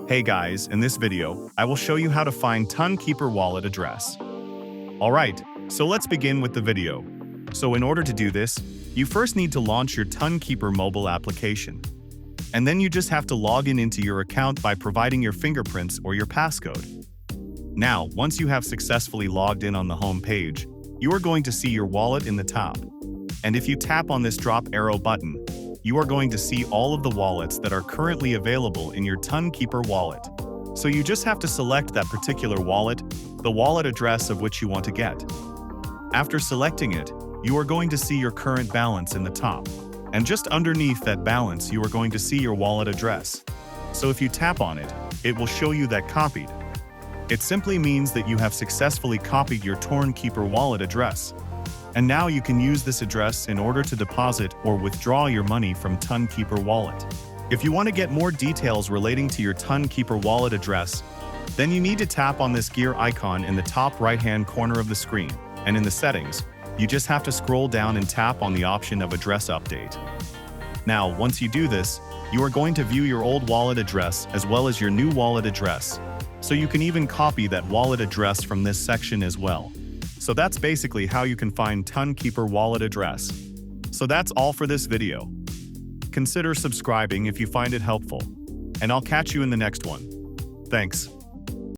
Hey guys, in this video, I will show you how to find TonKeeper wallet address. Alright, so let's begin with the video. So in order to do this, you first need to launch your TonKeeper mobile application. And then you just have to log into your account by providing your fingerprints or your passcode. Now, once you have successfully logged in on the home page, you are going to see your wallet in the top. And if you tap on this drop arrow button, you are going to see all of the wallets that are currently available in your TonKeeper wallet. So you just have to select that particular wallet, the wallet address of which you want to get. After selecting it, you are going to see your current balance in the top. And just underneath that balance, you are going to see your wallet address. So if you tap on it, it will show you that copied. It simply means that you have successfully copied your TonKeeper wallet address. And now you can use this address in order to deposit or withdraw your money from TonKeeper wallet. If you want to get more details relating to your TonKeeper wallet address, then you need to tap on this gear icon in the top right-hand corner of the screen. And in the settings, you just have to scroll down and tap on the option of address update. Now, once you do this, you are going to view your old wallet address as well as your new wallet address. So you can even copy that wallet address from this section as well. So that's basically how you can find TonKeeper wallet address. So that's all for this video. Consider subscribing if you find it helpful. And I'll catch you in the next one. Thanks.